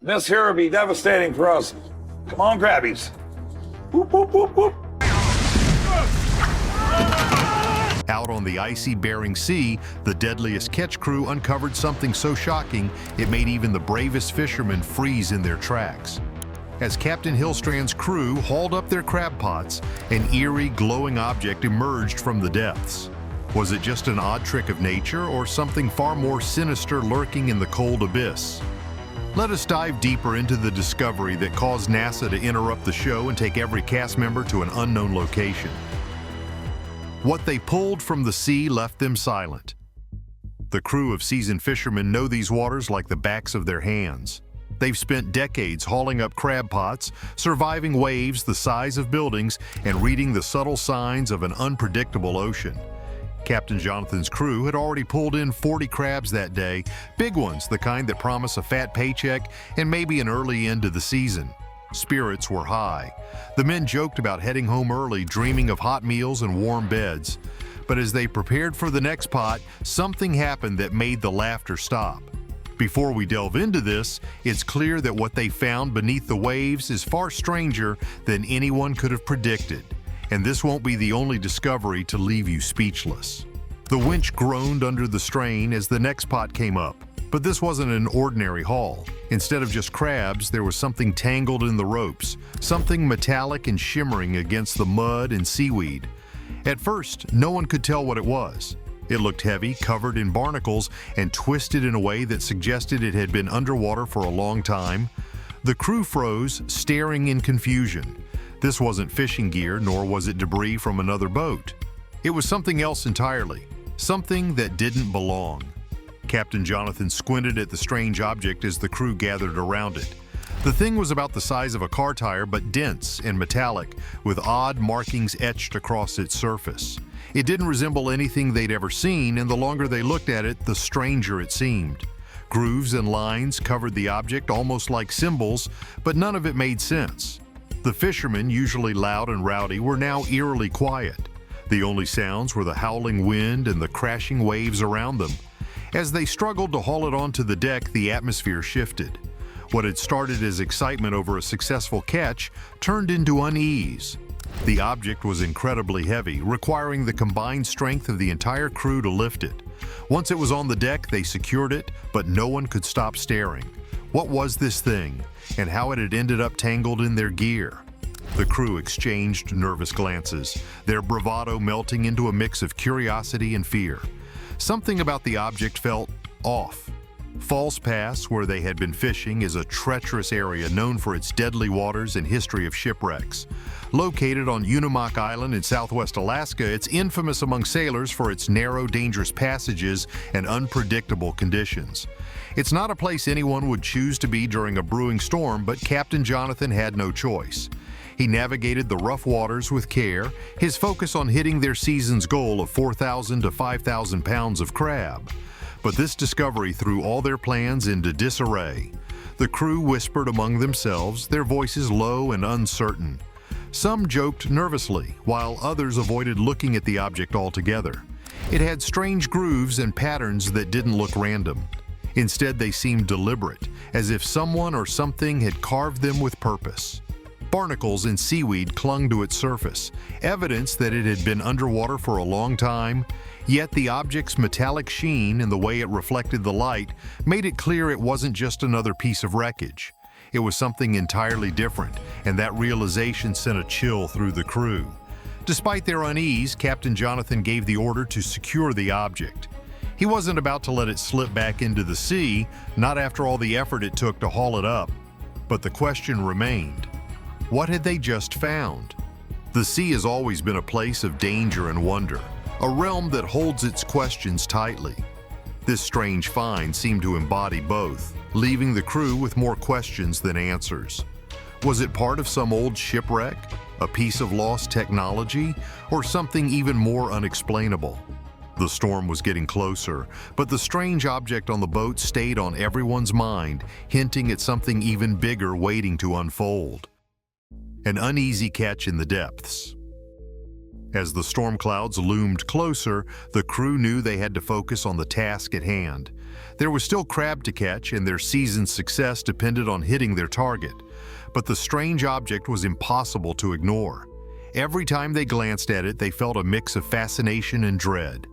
This here will be devastating for us. Come on, grabbies. Whoop, whoop, whoop, whoop. Out on the icy Bering Sea, the Deadliest Catch crew uncovered something so shocking it made even the bravest fishermen freeze in their tracks. As Captain Hillstrand's crew hauled up their crab pots, an eerie, glowing object emerged from the depths. Was it just an odd trick of nature, or something far more sinister lurking in the cold abyss? Let us dive deeper into the discovery that caused NASA to interrupt the show and take every cast member to an unknown location. What they pulled from the sea left them silent. The crew of seasoned fishermen know these waters like the backs of their hands. They've spent decades hauling up crab pots, surviving waves the size of buildings, and reading the subtle signs of an unpredictable ocean. Captain Jonathan's crew had already pulled in 40 crabs that day, big ones, the kind that promise a fat paycheck and maybe an early end to the season. Spirits were high. The men joked about heading home early, dreaming of hot meals and warm beds. But as they prepared for the next pot, something happened that made the laughter stop. Before we delve into this, it's clear that what they found beneath the waves is far stranger than anyone could have predicted. And this won't be the only discovery to leave you speechless. The winch groaned under the strain as the next pot came up. But this wasn't an ordinary haul. Instead of just crabs, there was something tangled in the ropes, something metallic and shimmering against the mud and seaweed. At first, no one could tell what it was. It looked heavy, covered in barnacles, and twisted in a way that suggested it had been underwater for a long time. The crew froze, staring in confusion. This wasn't fishing gear, nor was it debris from another boat. It was something else entirely, something that didn't belong. Captain Jonathan squinted at the strange object as the crew gathered around it. The thing was about the size of a car tire, but dense and metallic, with odd markings etched across its surface. It didn't resemble anything they'd ever seen, and the longer they looked at it, the stranger it seemed. Grooves and lines covered the object almost like symbols, but none of it made sense. The fishermen, usually loud and rowdy, were now eerily quiet. The only sounds were the howling wind and the crashing waves around them. As they struggled to haul it onto the deck, the atmosphere shifted. What had started as excitement over a successful catch turned into unease. The object was incredibly heavy, requiring the combined strength of the entire crew to lift it. Once it was on the deck, they secured it, but no one could stop staring. What was this thing, and how it had ended up tangled in their gear? The crew exchanged nervous glances, their bravado melting into a mix of curiosity and fear. Something about the object felt off. Falls Pass, where they had been fishing, is a treacherous area known for its deadly waters and history of shipwrecks. Located on Unexplained Island in southwest Alaska, it's infamous among sailors for its narrow, dangerous passages and unpredictable conditions. It's not a place anyone would choose to be during a brewing storm, but Captain Jonathan had no choice. He navigated the rough waters with care, his focus on hitting their season's goal of 4,000 to 5,000 pounds of crab. But this discovery threw all their plans into disarray. The crew whispered among themselves, their voices low and uncertain. Some joked nervously, while others avoided looking at the object altogether. It had strange grooves and patterns that didn't look random. Instead, they seemed deliberate, as if someone or something had carved them with purpose. Barnacles and seaweed clung to its surface, evidence that it had been underwater for a long time. Yet the object's metallic sheen and the way it reflected the light made it clear it wasn't just another piece of wreckage. It was something entirely different, and that realization sent a chill through the crew. Despite their unease, Captain Jonathan gave the order to secure the object. He wasn't about to let it slip back into the sea, not after all the effort it took to haul it up. But the question remained. What had they just found? The sea has always been a place of danger and wonder, a realm that holds its questions tightly. This strange find seemed to embody both, leaving the crew with more questions than answers. Was it part of some old shipwreck, a piece of lost technology, or something even more unexplainable? The storm was getting closer, but the strange object on the boat stayed on everyone's mind, hinting at something even bigger waiting to unfold. An uneasy catch in the depths. As the storm clouds loomed closer, the crew knew they had to focus on the task at hand. There was still crab to catch, and their season's success depended on hitting their target. But the strange object was impossible to ignore. Every time they glanced at it, they felt a mix of fascination and dread.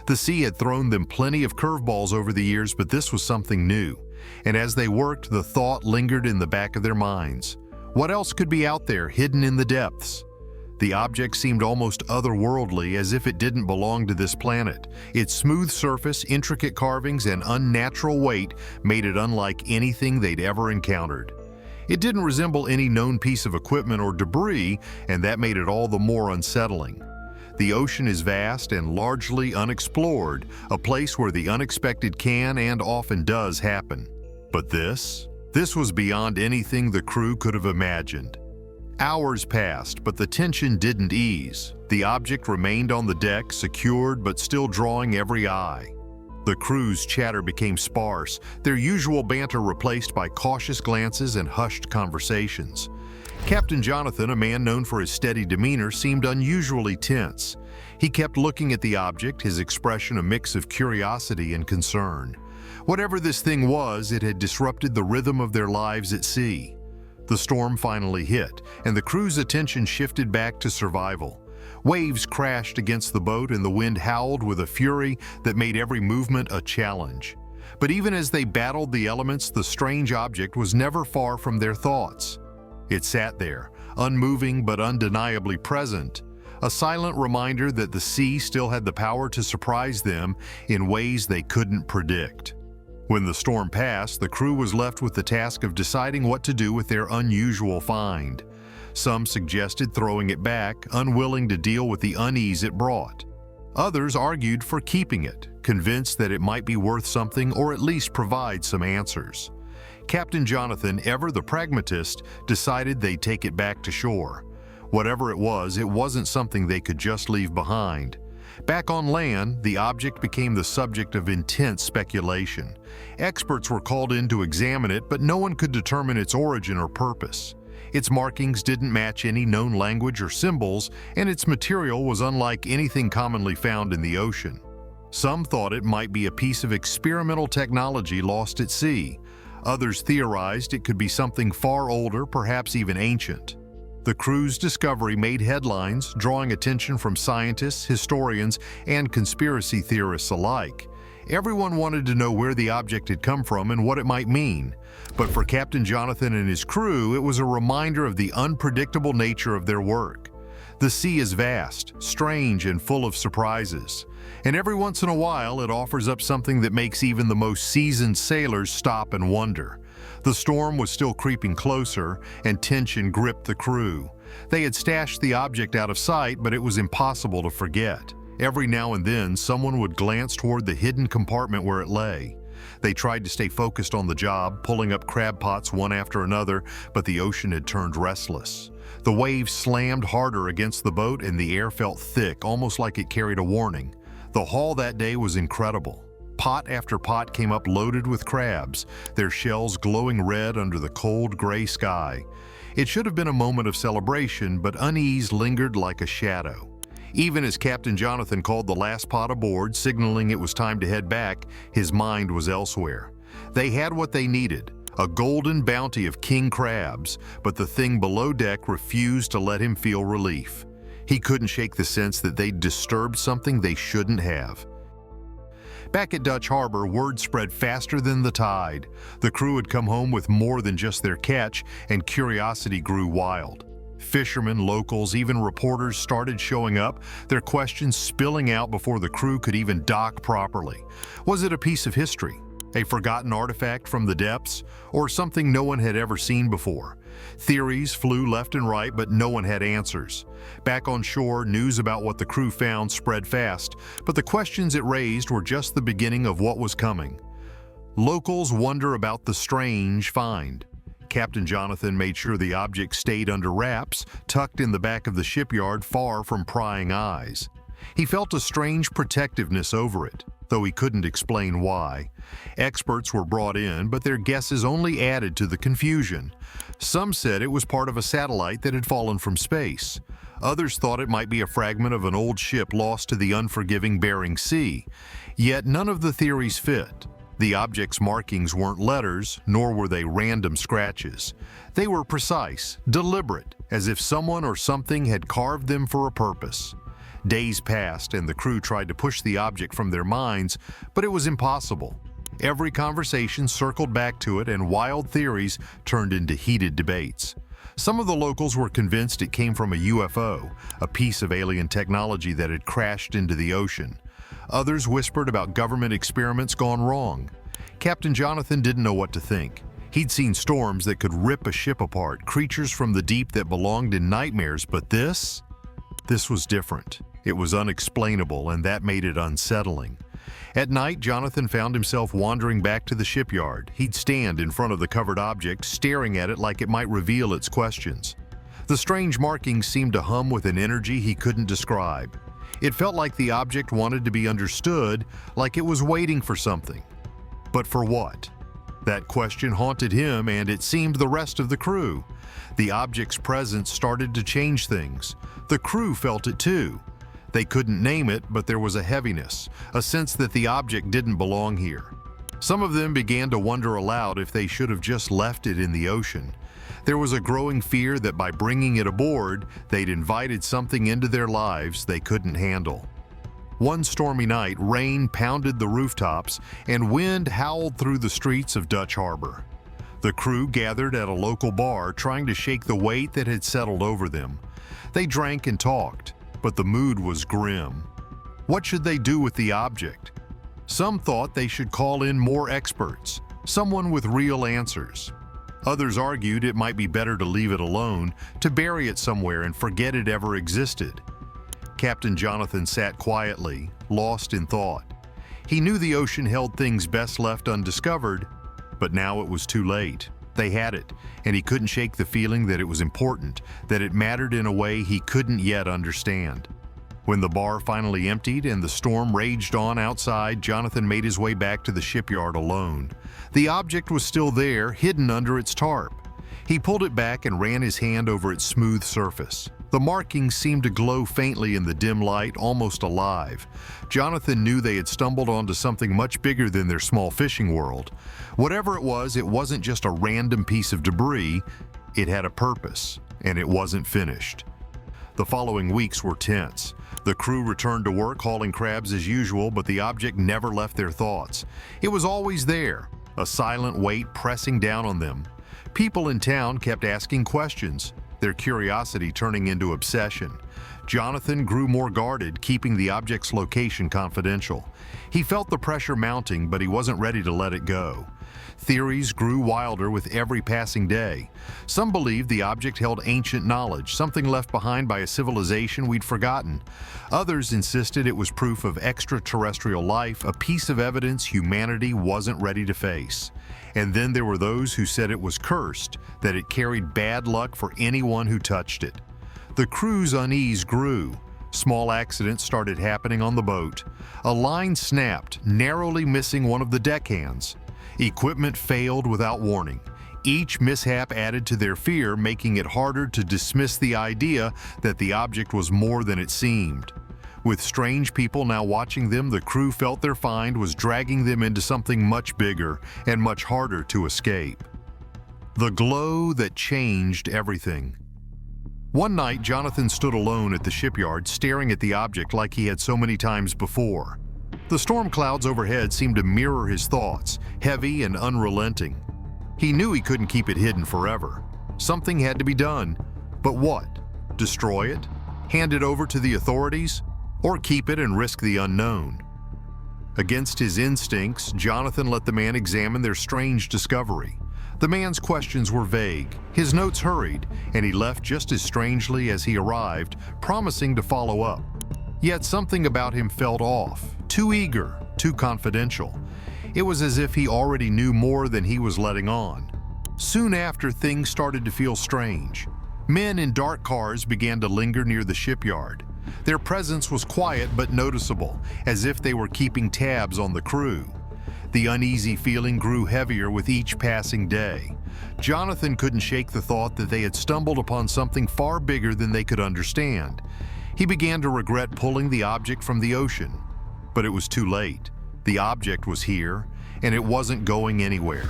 The sea had thrown them plenty of curveballs over the years, but this was something new. And as they worked, the thought lingered in the back of their minds. What else could be out there, hidden in the depths? The object seemed almost otherworldly, as if it didn't belong to this planet. Its smooth surface, intricate carvings, and unnatural weight made it unlike anything they'd ever encountered. It didn't resemble any known piece of equipment or debris, and that made it all the more unsettling. The ocean is vast and largely unexplored, a place where the unexpected can and often does happen. But this was beyond anything the crew could have imagined. Hours passed, but the tension didn't ease. The object remained on the deck, secured but still drawing every eye. The crew's chatter became sparse, their usual banter replaced by cautious glances and hushed conversations. Captain Jonathan, a man known for his steady demeanor, seemed unusually tense. He kept looking at the object, his expression a mix of curiosity and concern. Whatever this thing was, it had disrupted the rhythm of their lives at sea. The storm finally hit, and the crew's attention shifted back to survival. Waves crashed against the boat and the wind howled with a fury that made every movement a challenge. But even as they battled the elements, the strange object was never far from their thoughts. It sat there, unmoving but undeniably present, a silent reminder that the sea still had the power to surprise them in ways they couldn't predict. When the storm passed, the crew was left with the task of deciding what to do with their unusual find. Some suggested throwing it back, unwilling to deal with the unease it brought. Others argued for keeping it, convinced that it might be worth something or at least provide some answers. Captain Jonathan, ever the pragmatist, decided they'd take it back to shore. Whatever it wasn't something they could just leave behind. Back on land, the object became the subject of intense speculation. Experts were called in to examine it, but no one could determine its origin or purpose. Its markings didn't match any known language or symbols, and its material was unlike anything commonly found in the ocean. Some thought it might be a piece of experimental technology lost at sea. Others theorized it could be something far older, perhaps even ancient. The crew's discovery made headlines, drawing attention from scientists, historians, and conspiracy theorists alike. Everyone wanted to know where the object had come from and what it might mean. But for Captain Jonathan and his crew, it was a reminder of the unpredictable nature of their work. The sea is vast, strange, and full of surprises. And every once in a while, it offers up something that makes even the most seasoned sailors stop and wonder. The storm was still creeping closer, and tension gripped the crew. They had stashed the object out of sight, but it was impossible to forget. Every now and then, someone would glance toward the hidden compartment where it lay. They tried to stay focused on the job, pulling up crab pots one after another, but the ocean had turned restless. The waves slammed harder against the boat, and the air felt thick, almost like it carried a warning. The haul that day was incredible. Pot after pot came up loaded with crabs, their shells glowing red under the cold gray sky. It should have been a moment of celebration, but unease lingered like a shadow. Even as Captain Jonathan called the last pot aboard, signaling it was time to head back, his mind was elsewhere. They had what they needed, a golden bounty of king crabs, but the thing below deck refused to let him feel relief. He couldn't shake the sense that they'd disturbed something they shouldn't have. Back at Dutch Harbor, word spread faster than the tide. The crew had come home with more than just their catch, and curiosity grew wild. Fishermen, locals, even reporters started showing up, their questions spilling out before the crew could even dock properly. Was it a piece of history, a forgotten artifact from the depths, or something no one had ever seen before? Theories flew left and right, but no one had answers. Back on shore, news about what the crew found spread fast, but the questions it raised were just the beginning of what was coming. Locals wonder about the strange find. Captain Jonathan made sure the object stayed under wraps, tucked in the back of the shipyard far from prying eyes. He felt a strange protectiveness over it, though he couldn't explain why. Experts were brought in, but their guesses only added to the confusion. Some said it was part of a satellite that had fallen from space. Others thought it might be a fragment of an old ship lost to the unforgiving Bering Sea. Yet none of the theories fit. The object's markings weren't letters, nor were they random scratches. They were precise, deliberate, as if someone or something had carved them for a purpose. Days passed, and the crew tried to push the object from their minds, but it was impossible. Every conversation circled back to it, and wild theories turned into heated debates. Some of the locals were convinced it came from a UFO, a piece of alien technology that had crashed into the ocean. Others whispered about government experiments gone wrong. Captain Jonathan didn't know what to think. He'd seen storms that could rip a ship apart, creatures from the deep that belonged in nightmares, but this was different. It was unexplainable, and that made it unsettling. At night, Jonathan found himself wandering back to the shipyard. He'd stand in front of the covered object, staring at it like it might reveal its questions. The strange markings seemed to hum with an energy he couldn't describe. It felt like the object wanted to be understood, like it was waiting for something. But for what? That question haunted him, and it seemed the rest of the crew. The object's presence started to change things. The crew felt it too. They couldn't name it, but there was a heaviness, a sense that the object didn't belong here. Some of them began to wonder aloud if they should have just left it in the ocean. There was a growing fear that by bringing it aboard, they'd invited something into their lives they couldn't handle. One stormy night, rain pounded the rooftops and wind howled through the streets of Dutch Harbor. The crew gathered at a local bar, trying to shake the weight that had settled over them. They drank and talked, but the mood was grim. What should they do with the object? Some thought they should call in more experts, someone with real answers. Others argued it might be better to leave it alone, to bury it somewhere and forget it ever existed. Captain Jonathan sat quietly, lost in thought. He knew the ocean held things best left undiscovered, but now it was too late. They had it, and he couldn't shake the feeling that it was important, that it mattered in a way he couldn't yet understand. When the bar finally emptied and the storm raged on outside, Jonathan made his way back to the shipyard alone. The object was still there, hidden under its tarp. He pulled it back and ran his hand over its smooth surface. The markings seemed to glow faintly in the dim light, almost alive. Jonathan knew they had stumbled onto something much bigger than their small fishing world. Whatever it wasn't just a random piece of debris. It had a purpose, and it wasn't finished. The following weeks were tense. The crew returned to work hauling crabs as usual, but the object never left their thoughts. It was always there, a silent weight pressing down on them. People in town kept asking questions, their curiosity turning into obsession. Jonathan grew more guarded, keeping the object's location confidential. He felt the pressure mounting, but he wasn't ready to let it go. Theories grew wilder with every passing day. Some believed the object held ancient knowledge, something left behind by a civilization we'd forgotten. Others insisted it was proof of extraterrestrial life, a piece of evidence humanity wasn't ready to face. And then there were those who said it was cursed, that it carried bad luck for anyone who touched it. The crew's unease grew. Small accidents started happening on the boat. A line snapped, narrowly missing one of the deckhands. Equipment failed without warning. Each mishap added to their fear, making it harder to dismiss the idea that the object was more than it seemed. With strange people now watching them, the crew felt their find was dragging them into something much bigger and much harder to escape. The glow that changed everything. One night, Jonathan stood alone at the shipyard, staring at the object like he had so many times before. The storm clouds overhead seemed to mirror his thoughts, heavy and unrelenting. He knew he couldn't keep it hidden forever. Something had to be done. But what? Destroy it? Hand it over to the authorities? Or keep it and risk the unknown? Against his instincts, Jonathan let the man examine their strange discovery. The man's questions were vague, his notes hurried, and he left just as strangely as he arrived, promising to follow up. Yet something about him felt off, too eager, too confidential. It was as if he already knew more than he was letting on. Soon after, things started to feel strange. Men in dark cars began to linger near the shipyard. Their presence was quiet but noticeable, as if they were keeping tabs on the crew. The uneasy feeling grew heavier with each passing day. Jonathan couldn't shake the thought that they had stumbled upon something far bigger than they could understand. He began to regret pulling the object from the ocean. But it was too late. The object was here, and it wasn't going anywhere.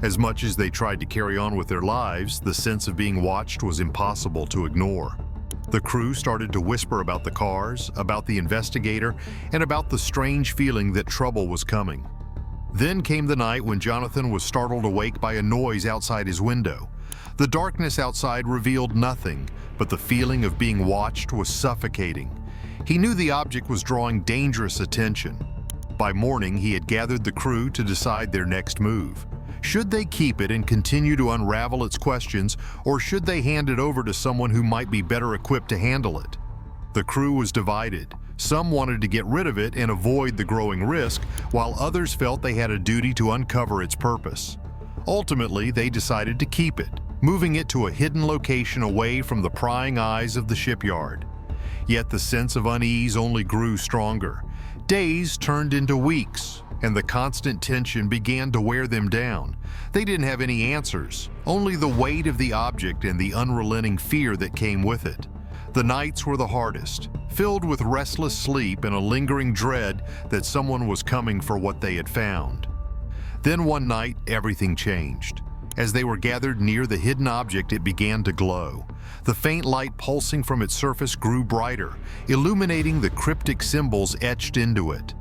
As much as they tried to carry on with their lives, the sense of being watched was impossible to ignore. The crew started to whisper about the cars, about the investigator, and about the strange feeling that trouble was coming. Then came the night when Jonathan was startled awake by a noise outside his window. The darkness outside revealed nothing, but the feeling of being watched was suffocating. He knew the object was drawing dangerous attention. By morning, he had gathered the crew to decide their next move. Should they keep it and continue to unravel its questions, or should they hand it over to someone who might be better equipped to handle it? The crew was divided. Some wanted to get rid of it and avoid the growing risk, while others felt they had a duty to uncover its purpose. Ultimately, they decided to keep it, moving it to a hidden location away from the prying eyes of the shipyard. Yet the sense of unease only grew stronger. Days turned into weeks, and the constant tension began to wear them down. They didn't have any answers, only the weight of the object and the unrelenting fear that came with it. The nights were the hardest, filled with restless sleep and a lingering dread that someone was coming for what they had found. Then one night, everything changed. As they were gathered near the hidden object, it began to glow. The faint light pulsing from its surface grew brighter, illuminating the cryptic symbols etched into it.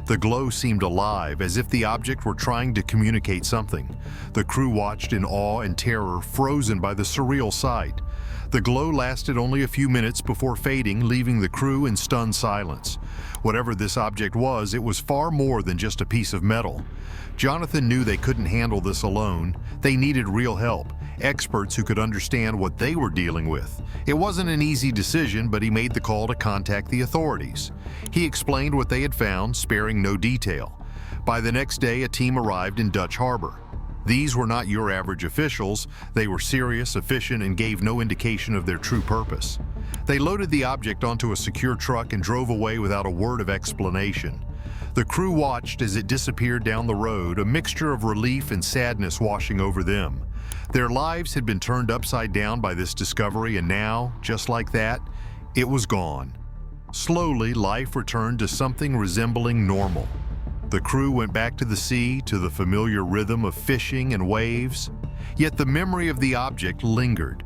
The glow seemed alive, as if the object were trying to communicate something. The crew watched in awe and terror, frozen by the surreal sight. The glow lasted only a few minutes before fading, leaving the crew in stunned silence. Whatever this object was, it was far more than just a piece of metal. Jonathan knew they couldn't handle this alone. They needed real help, experts who could understand what they were dealing with. It wasn't an easy decision, but he made the call to contact the authorities. He explained what they had found, sparing no detail. By the next day, a team arrived in Dutch Harbor. These were not your average officials. They were serious, efficient, and gave no indication of their true purpose. They loaded the object onto a secure truck and drove away without a word of explanation. The crew watched as it disappeared down the road, a mixture of relief and sadness washing over them. Their lives had been turned upside down by this discovery, and now, just like that, it was gone. Slowly, life returned to something resembling normal. The crew went back to the sea, to the familiar rhythm of fishing and waves. Yet the memory of the object lingered.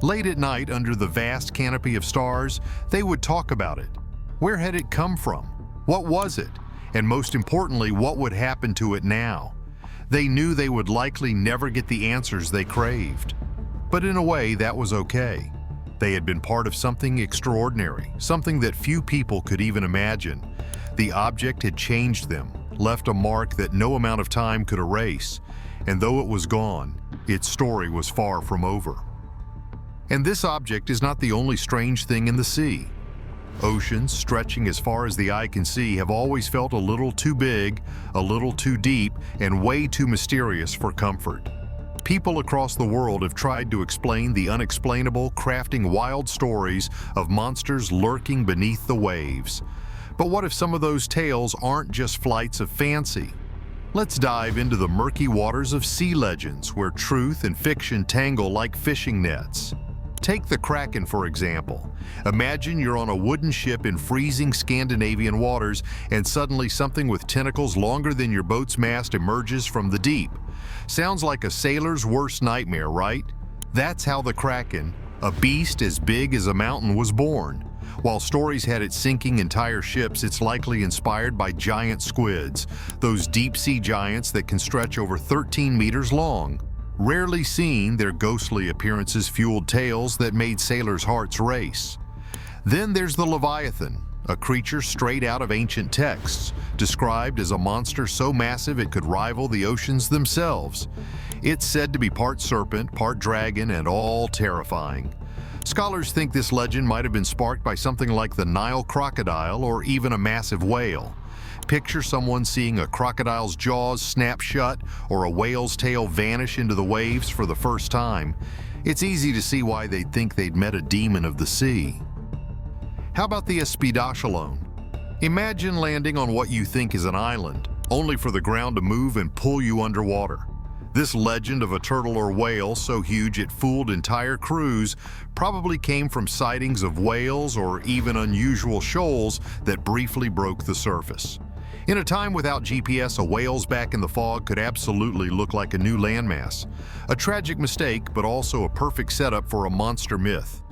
Late at night, under the vast canopy of stars, they would talk about it. Where had it come from? What was it? And most importantly, what would happen to it now? They knew they would likely never get the answers they craved. But in a way, that was okay. They had been part of something extraordinary, something that few people could even imagine. The object had changed them, left a mark that no amount of time could erase. And though it was gone, its story was far from over. And this object is not the only strange thing in the sea. Oceans, stretching as far as the eye can see, have always felt a little too big, a little too deep, and way too mysterious for comfort. People across the world have tried to explain the unexplainable, crafting wild stories of monsters lurking beneath the waves. But what if some of those tales aren't just flights of fancy? Let's dive into the murky waters of sea legends, where truth and fiction tangle like fishing nets. Take the Kraken, for example. Imagine you're on a wooden ship in freezing Scandinavian waters, and suddenly something with tentacles longer than your boat's mast emerges from the deep. Sounds like a sailor's worst nightmare, right? That's how the Kraken, a beast as big as a mountain, was born. While stories had it sinking entire ships, it's likely inspired by giant squids, those deep-sea giants that can stretch over 13 meters long. Rarely seen, their ghostly appearances fueled tales that made sailors' hearts race. Then there's the Leviathan, a creature straight out of ancient texts, described as a monster so massive it could rival the oceans themselves. It's said to be part serpent, part dragon, and all terrifying. Scholars think this legend might have been sparked by something like the Nile crocodile or even a massive whale. Picture someone seeing a crocodile's jaws snap shut or a whale's tail vanish into the waves for the first time. It's easy to see why they'd think they'd met a demon of the sea. How about the Espidachelone? Imagine landing on what you think is an island, only for the ground to move and pull you underwater. This legend of a turtle or whale so huge it fooled entire crews probably came from sightings of whales or even unusual shoals that briefly broke the surface. In a time without GPS, a whale's back in the fog could absolutely look like a new landmass. A tragic mistake, but also a perfect setup for a monster myth.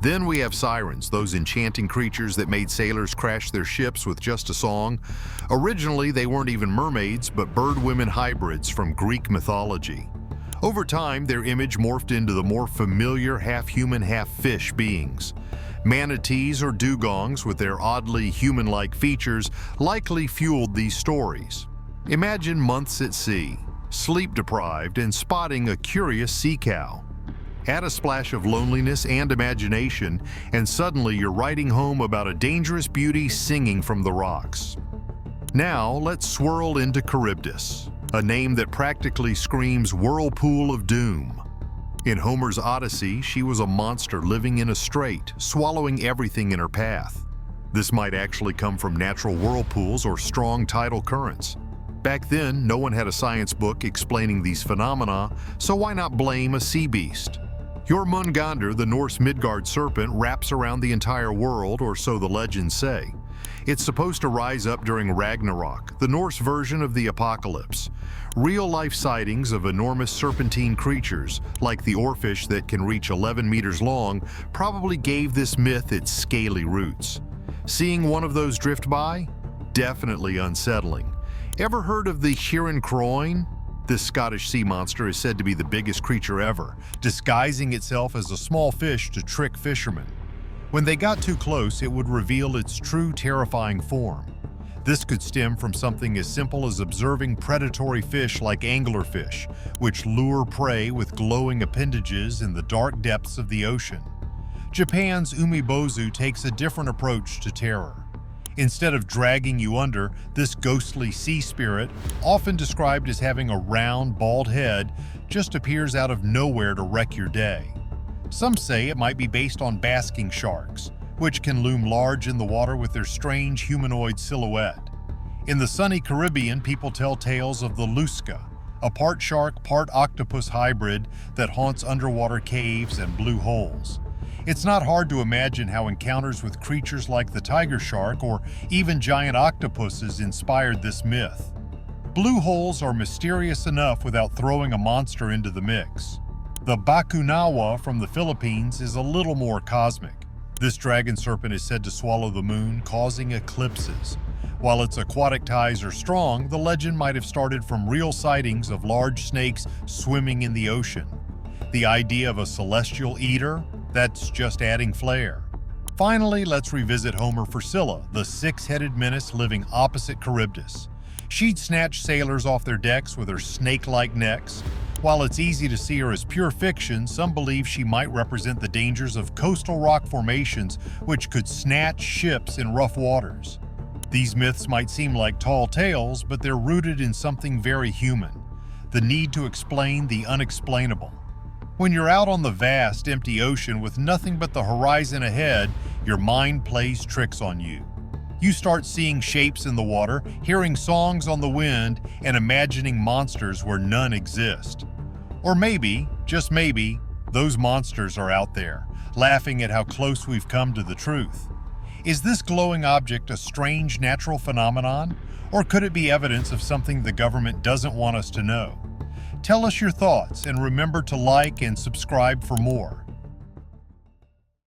Then we have sirens, those enchanting creatures that made sailors crash their ships with just a song. Originally, they weren't even mermaids, but bird-women hybrids from Greek mythology. Over time, their image morphed into the more familiar half-human, half-fish beings. Manatees or dugongs, with their oddly human-like features, likely fueled these stories. Imagine months at sea, sleep-deprived, and spotting a curious sea cow. Add a splash of loneliness and imagination, and suddenly you're writing home about a dangerous beauty singing from the rocks. Now, let's swirl into Charybdis, a name that practically screams whirlpool of doom. In Homer's Odyssey, she was a monster living in a strait, swallowing everything in her path. This might actually come from natural whirlpools or strong tidal currents. Back then, no one had a science book explaining these phenomena, so why not blame a sea beast? Jormungandr, the Norse Midgard serpent, wraps around the entire world, or so the legends say. It's supposed to rise up during Ragnarok, the Norse version of the apocalypse. Real-life sightings of enormous serpentine creatures, like the oarfish that can reach 11 meters long, probably gave this myth its scaly roots. Seeing one of those drift by? Definitely unsettling. Ever heard of the Huron Croin? This Scottish sea monster is said to be the biggest creature ever, disguising itself as a small fish to trick fishermen. When they got too close, it would reveal its true terrifying form. This could stem from something as simple as observing predatory fish like anglerfish, which lure prey with glowing appendages in the dark depths of the ocean. Japan's umibozu takes a different approach to terror. Instead of dragging you under, this ghostly sea spirit, often described as having a round, bald head, just appears out of nowhere to wreck your day. Some say it might be based on basking sharks, which can loom large in the water with their strange humanoid silhouette. In the sunny Caribbean, people tell tales of the Lusca, a part shark, part octopus hybrid that haunts underwater caves and blue holes. It's not hard to imagine how encounters with creatures like the tiger shark or even giant octopuses inspired this myth. Blue holes are mysterious enough without throwing a monster into the mix. The Bakunawa from the Philippines is a little more cosmic. This dragon serpent is said to swallow the moon, causing eclipses. While its aquatic ties are strong, the legend might have started from real sightings of large snakes swimming in the ocean. The idea of a celestial eater? That's just adding flair. Finally, let's revisit Homer for Scylla, the six-headed menace living opposite Charybdis. She'd snatch sailors off their decks with her snake-like necks. While it's easy to see her as pure fiction, some believe she might represent the dangers of coastal rock formations which could snatch ships in rough waters. These myths might seem like tall tales, but they're rooted in something very human: the need to explain the unexplainable. When you're out on the vast, empty ocean with nothing but the horizon ahead, your mind plays tricks on you. You start seeing shapes in the water, hearing songs on the wind, and imagining monsters where none exist. Or maybe, just maybe, those monsters are out there, laughing at how close we've come to the truth. Is this glowing object a strange natural phenomenon, or could it be evidence of something the government doesn't want us to know? Tell us your thoughts, and remember to like and subscribe for more.